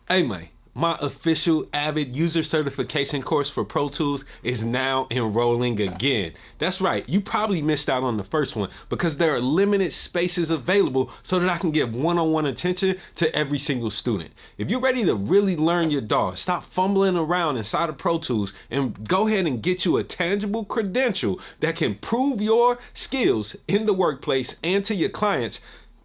Hey man, my official Avid user certification course for Pro Tools is now enrolling again. That's right, you probably missed out on the first one because there are limited spaces available so that I can give one-on-one attention to every single student. If you're ready to really learn your DAW, stop fumbling around inside of Pro Tools and go ahead and get you a tangible credential that can prove your skills in the workplace and to your clients,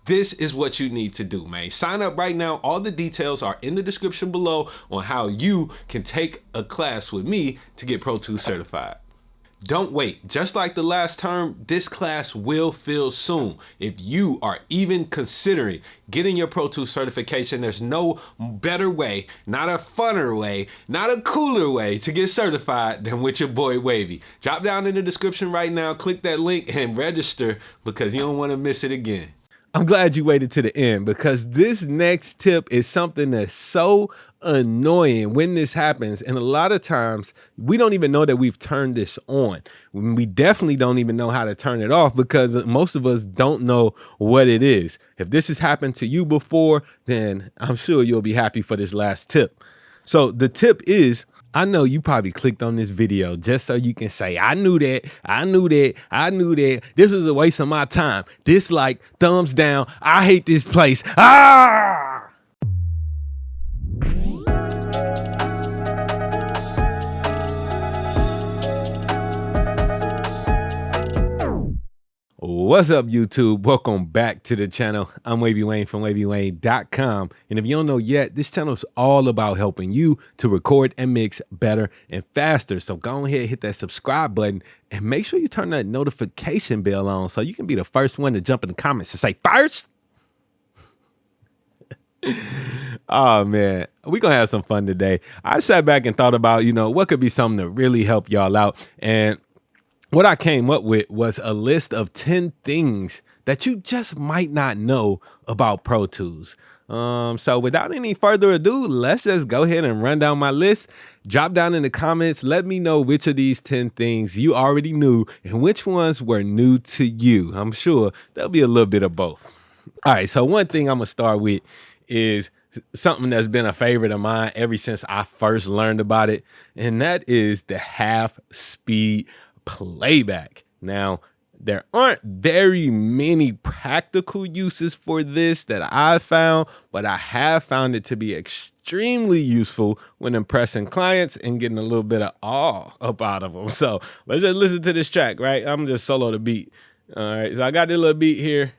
this is what you need to do, man. Sign up right now. All the details are in the description below on how you can take a class with me to get Pro Tools certified. Don't wait. Just like the last term, this class will fill soon. If you are even considering getting your Pro Tools certification, there's no better way, not a funner way, not a cooler way to get certified than with your boy Wavy. Drop down in the description right now, click that link and register because you don't want to miss it again. I'm glad you waited to the end because this next tip is something that's so annoying when this happens. And a lot of times we don't even know that we've turned this on. We definitely don't even know how to turn it off because most of us don't know what it is. If this has happened to you before, then I'm sure you'll be happy for this last tip. So the tip is, I know you probably clicked on this video just so you can say, I knew that, I knew that, I knew that. This was a waste of my time. Dislike, thumbs down, I hate this place. Ah! What's up, YouTube? Welcome back to the channel. I'm Wavy Wayne from Wavy.com. And if you don't know yet, this channel is all about helping you to record and mix better and faster. So go ahead, hit that subscribe button and make sure you turn that notification bell on so you can be the first one to jump in the comments and say first. Oh man, we're gonna have some fun today. I sat back and thought about, what could be something to really help y'all out. And what I came up with was a list of 10 things that you just might not know about Pro Tools. So without any further ado, let's just go ahead and run down my list. Drop down in the comments. Let me know which of these 10 things you already knew and which ones were new to you. I'm sure there'll be a little bit of both. All right, so one thing I'm gonna start with is something that's been a favorite of mine ever since I first learned about it, and that is the half-speed playback. Now, there aren't very many practical uses for this that I've found, but I have found it to be extremely useful when impressing clients and getting a little bit of awe up out of them. So let's just listen to this track, right? I'm just solo the beat. All right, so I got this little beat here.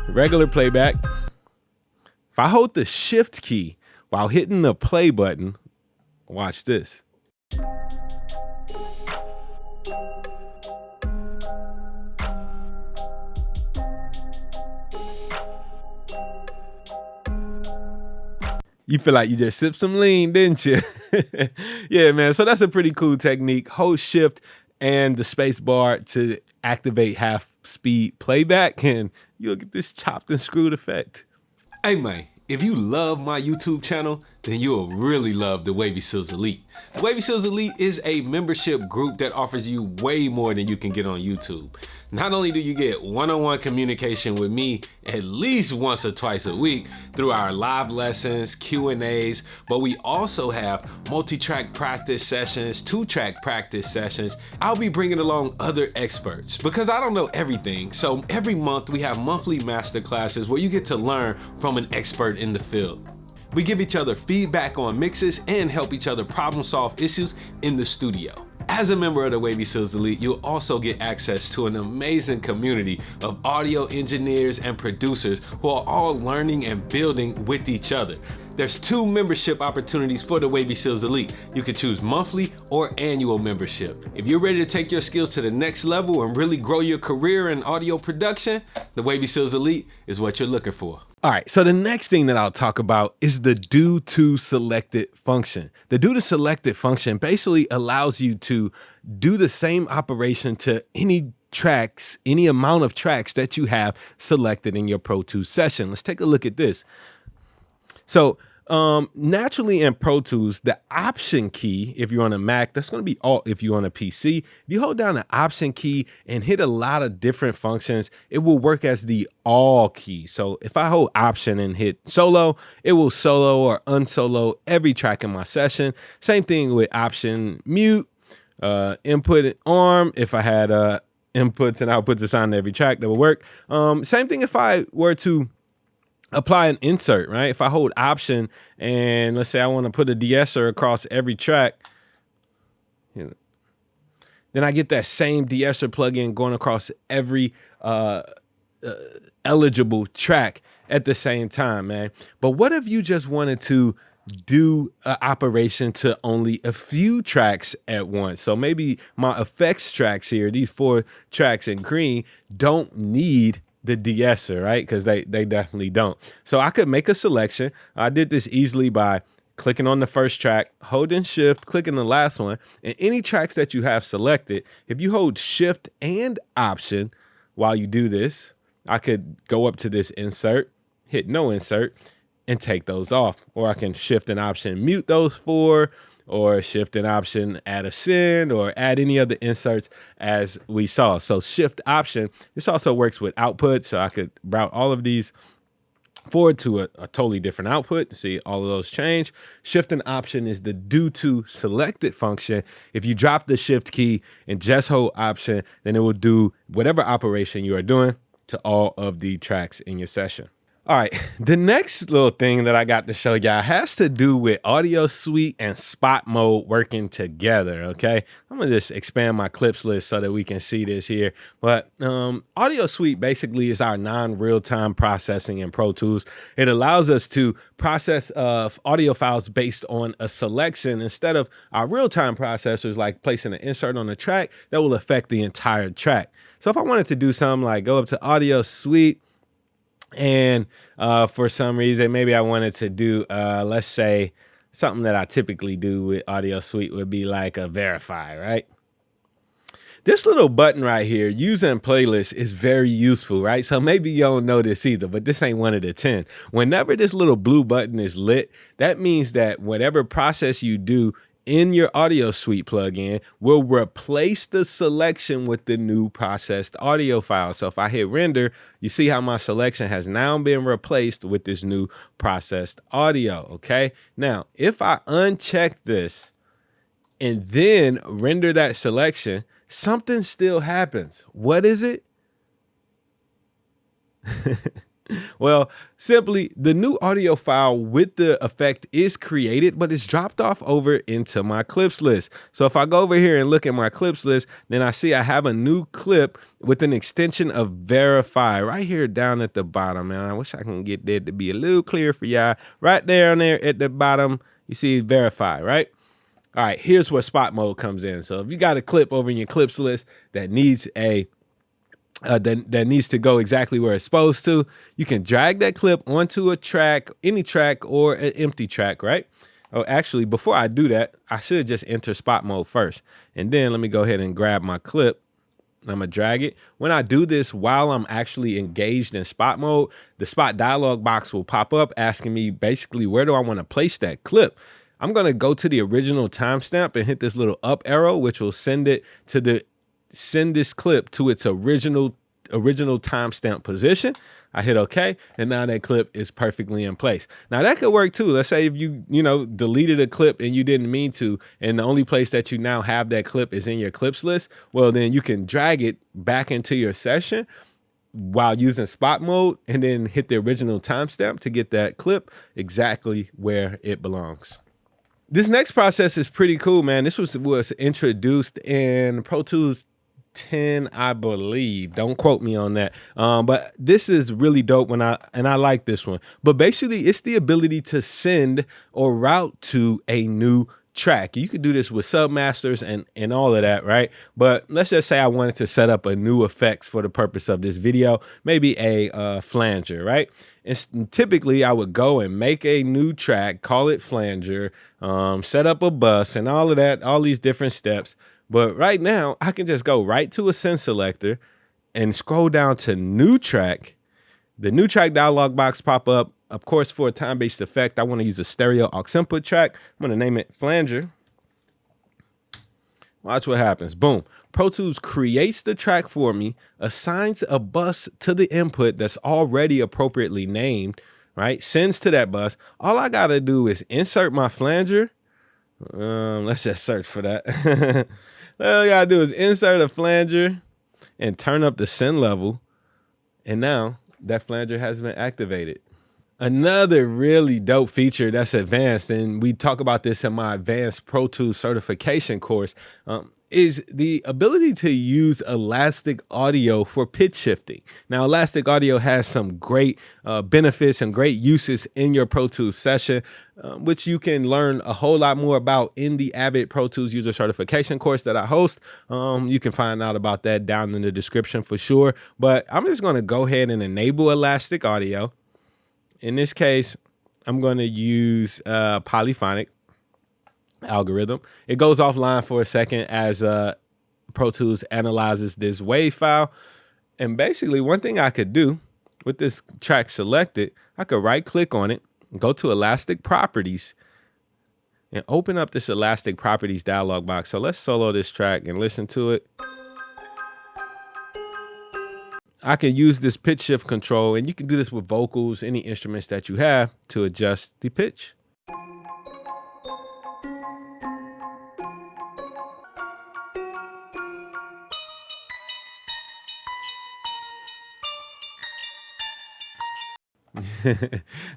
Regular playback. If I hold the shift key while hitting the play button, watch this. You feel like you just sipped some lean, didn't you? Yeah, man. So that's a pretty cool technique. Hold shift and the space bar to activate half speed playback and you'll get this chopped and screwed effect. Hey man, if you love my YouTube channel, then you'll really love the Wavy Seals Elite. The Wavy Seals Elite is a membership group that offers you way more than you can get on YouTube. Not only do you get one-on-one communication with me at least once or twice a week through our live lessons, Q&As, but we also have multi-track practice sessions, 2-track practice sessions. I'll be bringing along other experts because I don't know everything. So every month we have monthly master classes where you get to learn from an expert in the field. We give each other feedback on mixes and help each other problem solve issues in the studio. As a member of the Wavy Seals Elite, you'll also get access to an amazing community of audio engineers and producers who are all learning and building with each other. There's 2 membership opportunities for the Wavy Seals Elite. You can choose monthly or annual membership. If you're ready to take your skills to the next level and really grow your career in audio production, the Wavy Seals Elite is what you're looking for. All right, so the next thing that I'll talk about is the do to selected function. The do to selected function basically allows you to do the same operation to any tracks, any amount of tracks that you have selected in your Pro Tools session. Let's take a look at this. So Naturally in Pro Tools, the Option key, if you're on a Mac, that's going to be Alt if you're on a PC. If you hold down the Option key and hit a lot of different functions, it will work as the All key. So if I hold Option and hit solo, it will solo or unsolo every track in my session. Same thing with Option mute, input arm. If I had inputs and outputs assigned to every track, that would work. Same thing if I were to apply an insert, right? If I hold Option and let's say I want to put a de-esser across every track, then I get that same de-esser plugin going across every eligible track at the same time, man. But what if you just wanted to do an operation to only a few tracks at once? So maybe my effects tracks here, these 4 tracks in green, don't need the de-esser, right? Because they definitely don't. So I could make a selection. I did this easily by clicking on the first track, holding Shift, clicking the last one, and any tracks that you have selected, if you hold Shift and Option while you do this, I could go up to this insert, hit no insert, and take those off. Or I can Shift and Option mute those 4, or Shift and Option add a send, or add any other inserts as we saw. So Shift Option, this also works with output. So I could route all of these forward to a totally different output to see all of those change. Shift and Option is the do to selected function. If you drop the Shift key and just hold Option, then it will do whatever operation you are doing to all of the tracks in your session. All right, the next little thing that I got to show y'all has to do with Audiosuite and spot mode working together, okay? I'm gonna just expand my clips list so that we can see this here. But Audiosuite basically is our non-real-time processing in Pro Tools. It allows us to process audio files based on a selection instead of our real-time processors, like placing an insert on a track that will affect the entire track. So if I wanted to do something like go up to Audiosuite, and for some reason, maybe I wanted to do, let's say, something that I typically do with Audiosuite would be like a verify, right? This little button right here, using playlists, is very useful, right? So maybe you don't know this either, but this ain't one of the 10. Whenever this little blue button is lit, that means that whatever process you do in your Audiosuite plugin will replace the selection with the new processed audio file. So if I hit render, you see how my selection has now been replaced with this new processed audio, okay? Now, if I uncheck this and then render that selection, something still happens. What is it? Well, simply the new audio file with the effect is created, but it's dropped off over into my clips list. So if I go over here and look at my clips list, then I see I have a new clip with an extension of verify right here down at the bottom. Man, I wish I can get that to be a little clear for y'all. Right there on there at the bottom, you see verify, right? All right, here's where spot mode comes in. So if you got a clip over in your clips list that needs a that needs to go exactly where it's supposed to, you can drag that clip onto a track, any track, or an empty track, right? Oh, actually, before I do that, I should just enter spot mode first. And then let me go ahead and grab my clip. I'm gonna drag it. When I do this while I'm actually engaged in spot mode, the spot dialog box will pop up asking me basically where do I want to place that clip. I'm gonna go to the original timestamp and hit this little up arrow, which will send this clip to its original timestamp position. I hit OK, and now that clip is perfectly in place. Now that could work too. Let's say if you deleted a clip and you didn't mean to, and the only place that you now have that clip is in your clips list. Well, then you can drag it back into your session while using spot mode, and then hit the original timestamp to get that clip exactly where it belongs. This next process is pretty cool, man. This was introduced in Pro Tools 10, I believe. Don't quote me on that. But this is really dope and I like this one. But basically, it's the ability to send or route to a new track. You could do this with submasters and all of that, right? But let's just say I wanted to set up a new effects for the purpose of this video, maybe a flanger, right? And typically I would go and make a new track, call it flanger, set up a bus and all of that, all these different steps. But right now I can just go right to a send selector and scroll down to new track. The new track dialog box pop up. of course, for a time-based effect, I want to use a stereo aux input track. I'm going to name it Flanger. Watch what happens. Boom. Pro Tools creates the track for me, assigns a bus to the input that's already appropriately named, right? Sends to that bus. All I got to do is insert my flanger. Let's just search for that. All I got to do is insert a flanger and turn up the send level. And now that flanger has been activated. Another really dope feature that's advanced, and we talk about this in my advanced Pro Tools certification course, is the ability to use elastic audio for pitch shifting. Now, elastic audio has some great benefits and great uses in your Pro Tools session, which you can learn a whole lot more about in the Avid Pro Tools user certification course that I host. You can find out about that down in the description for sure. But I'm just going to go ahead and enable elastic audio. In this case, I'm going to use polyphonic algorithm. It goes offline for a second as Pro Tools analyzes this WAV file. And basically, one thing I could do with this track selected, I could right click on it, go to Elastic Properties, and open up this Elastic Properties dialog box. So let's solo this track and listen to it. I can use this pitch shift control, and you can do this with vocals, any instruments that you have, to adjust the pitch.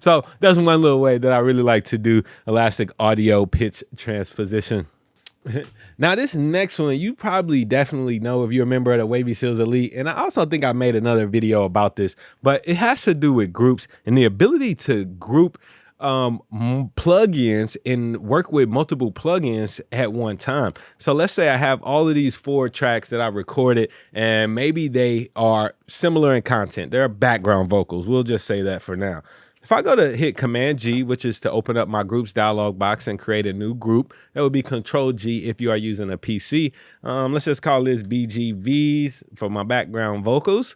So that's one little way that I really like to do elastic audio pitch transposition. Now, this next one, you probably definitely know if you're a member of the Wavy Seals Elite. And I also think I made another video about this, but it has to do with groups and the ability to group plugins and work with multiple plugins at one time. So let's say I have all of these 4 tracks that I recorded, and maybe they are similar in content. They're background vocals. We'll just say that for now. If I go to hit Command G, which is to open up my groups dialog box and create a new group, that would be Control G if you are using a PC. Let's just call this BGVs for my background vocals.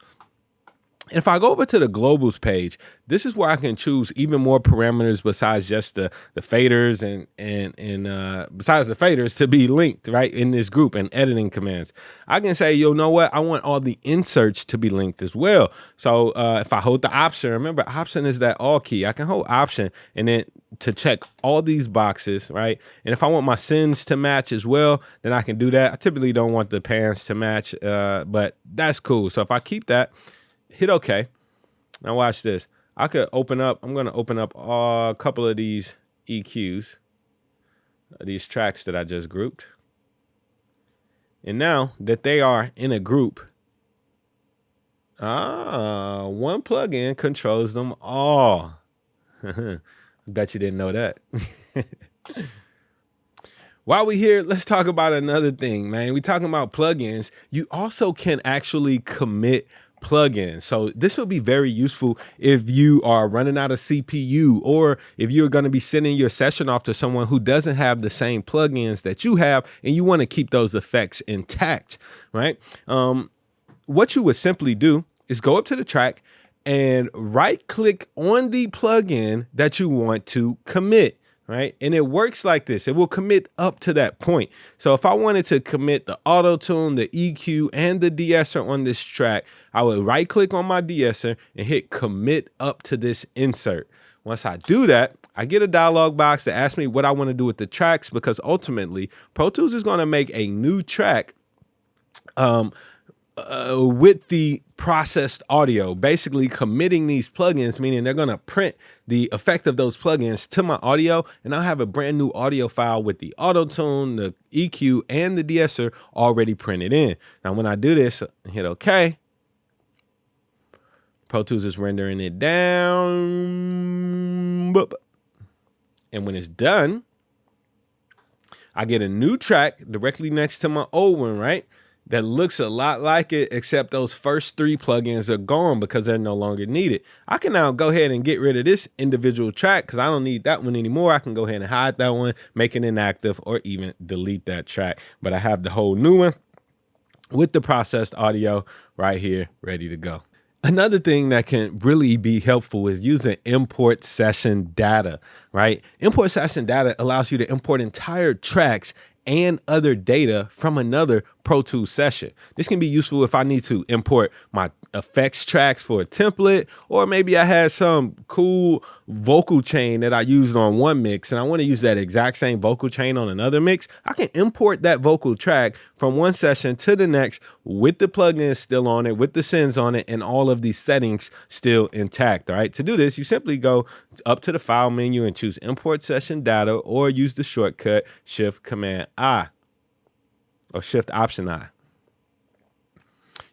If I go over to the globals page, this is where I can choose even more parameters besides just the faders and besides the faders to be linked right in this group and editing commands. I can say, you know what? I want all the inserts to be linked as well. So if I hold the option, remember option is that all key. I can hold option and then to check all these boxes, right? And if I want my sends to match as well, then I can do that. I typically don't want the pans to match, but that's cool. So if I keep that, hit OK. Now watch this. I could open up, I'm going to open up a couple of these EQs, these tracks that I just grouped. And now that they are in a group, one plugin controls them all. Bet you didn't know that. While we're here, let's talk about another thing, man. We're talking about plugins. You also can actually commit plugins. So this will be very useful if you are running out of CPU, or if you're going to be sending your session off to someone who doesn't have the same plugins that you have and you want to keep those effects intact, right? What you would simply do is go up to the track and right click on the plugin that you want to commit. Right. And it works like this. It will commit up to that point. So if I wanted to commit the auto tune, the EQ, and the de-esser on this track, I would right click on my de-esser and hit commit up to this insert. Once I do that, I get a dialog box that asks me what I want to do with the tracks, because ultimately Pro Tools is going to make a new track with the processed audio, basically committing these plugins, meaning they're going to print the effect of those plugins to my audio, and I'll have a brand new audio file with the auto tune, the EQ, and the de-esser already printed in. Now, when I do this, hit OK. Pro Tools is rendering it down. And when it's done, I get a new track directly next to my old one, right? That looks a lot like it, except those first 3 plugins are gone because they're no longer needed. I can now go ahead and get rid of this individual track because I don't need that one anymore. I can go ahead and hide that one, make it inactive, or even delete that track. But I have the whole new one with the processed audio right here, ready to go. Another thing that can really be helpful is using import session data, right? Import session data allows you to import entire tracks and other data from another Pro Tools session. This can be useful if I need to import my effects tracks for a template, or maybe I had some cool vocal chain that I used on one mix and I want to use that exact same vocal chain on another mix. I can import that vocal track from one session to the next with the plugins still on it, with the sends on it, and all of these settings still intact. All right. To do this, you simply go up to the file menu and choose import session data, or use the shortcut Shift Command I or Shift Option I.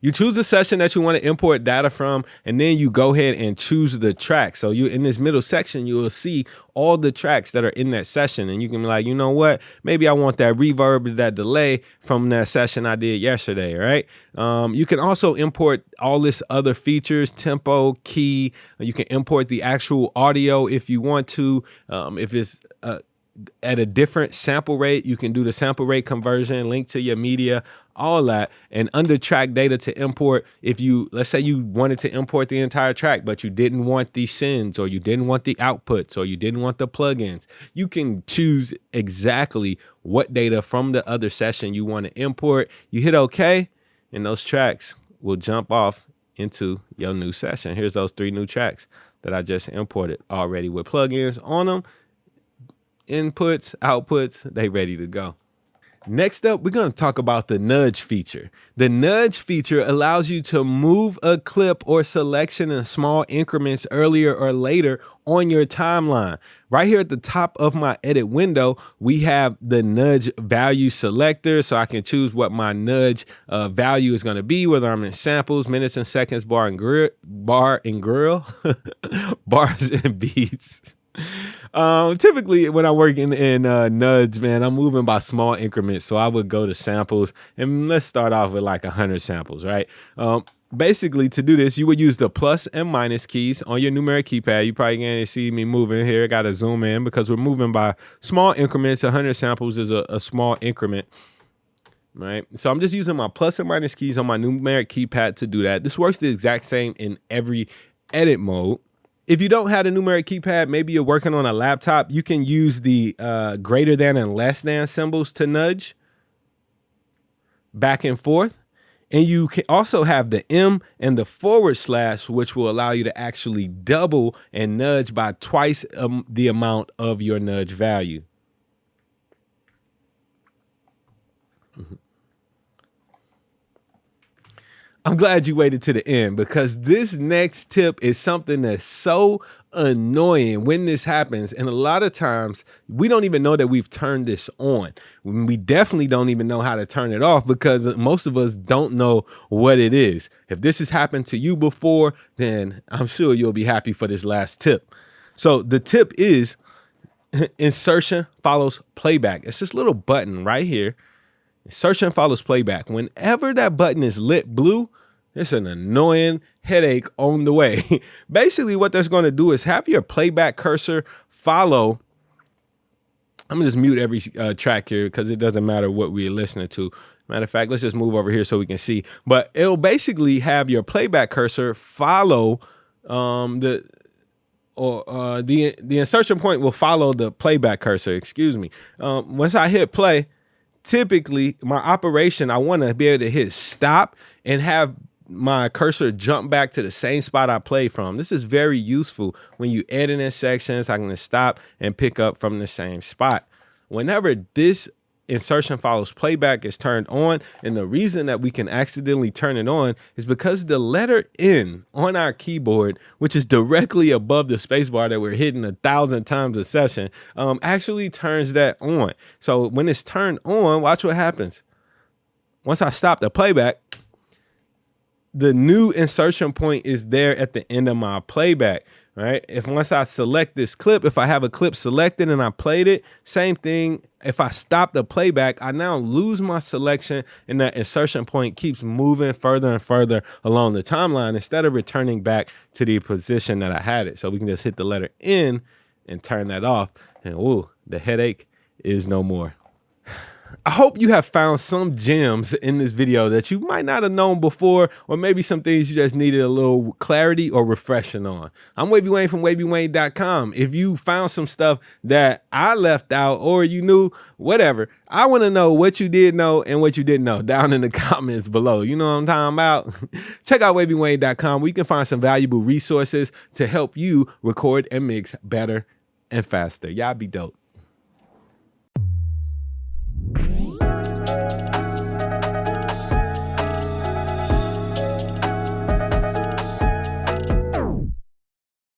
You choose a session that you want to import data from, and then you go ahead and choose the track. So you, in this middle section, you will see all the tracks that are in that session, and you can be like, you know what, maybe I want that reverb or that delay from that session I did yesterday, right? You can also import all this other features, tempo, key. You can import the actual audio if you want to. If it's at a different sample rate, you can do the sample rate conversion, link to your media, all that. And under track data to import, if you, let's say you wanted to import the entire track, but you didn't want the sends, or you didn't want the outputs, or you didn't want the plugins, you can choose exactly what data from the other session you want to import. You hit OK, and those tracks will jump off into your new session. Here's those 3 new tracks that I just imported already with plugins on them. Inputs, outputs, they ready to go. Next up, we're going to talk about the nudge feature. The nudge feature allows you to move a clip or selection in small increments earlier or later on your timeline. Right here at the top of my edit window, we have the nudge value selector, so I can choose what my nudge value is going to be, whether I'm in samples, minutes and seconds, bar and grill, bars and beats. Typically when I work in nudge, man, I'm moving by small increments. So I would go to samples, and let's start off with like 100 samples, right? Basically, to do this, you would use the plus and minus keys on your numeric keypad. You probably can't see me moving here. I got to zoom in because we're moving by small increments. 100 samples is a small increment. Right. So I'm just using my plus and minus keys on my numeric keypad to do that. This works the exact same in every edit mode. If you don't have a numeric keypad, maybe you're working on a laptop, you can use the greater than and less than symbols to nudge back and forth. And you can also have the M and the /, which will allow you to actually double and nudge by twice the amount of your nudge value. I'm glad you waited to the end, because this next tip is something that's so annoying when this happens. And a lot of times we don't even know that we've turned this on. We definitely don't even know how to turn it off, because most of us don't know what it is. If this has happened to you before, then I'm sure you'll be happy for this last tip. So the tip is insertion follows playback. It's this little button right here. Insertion follows playback. Whenever that button is lit blue, it's an annoying headache on the way. Basically, what that's going to do is have your playback cursor follow. I'm going to just mute every track here because it doesn't matter what we're listening to. Matter of fact, let's just move over here so we can see. But it'll basically have your playback cursor follow the insertion point will follow the playback cursor. Excuse me. Once I hit play, typically my operation, I want to be able to hit stop and have my cursor jump back to the same spot I played from. This is very useful when you edit in sections. I can stop and pick up from the same spot. Whenever this insertion follows playback is turned on, and the reason that we can accidentally turn it on is because the letter N on our keyboard, which is directly above the spacebar that we're hitting 1,000 times a session, actually turns that on. So when it's turned on, watch what happens. Once I stop the playback, the new insertion point is there at the end of my playback, right? If once I select this clip, if I have a clip selected and I played it, same thing. If I stop the playback, I now lose my selection, and that insertion point keeps moving further and further along the timeline instead of returning back to the position that I had it. So we can just hit the letter N and turn that off, and ooh, the headache is no more. I hope you have found some gems in this video that you might not have known before, or maybe some things you just needed a little clarity or refreshing on. I'm Wavy Wayne from WavyWayne.com. If you found some stuff that I left out or you knew, whatever, I want to know what you did know and what you didn't know down in the comments below. You know what I'm talking about? Check out WavyWayne.com where you can find some valuable resources to help you record and mix better and faster. Y'all be dope.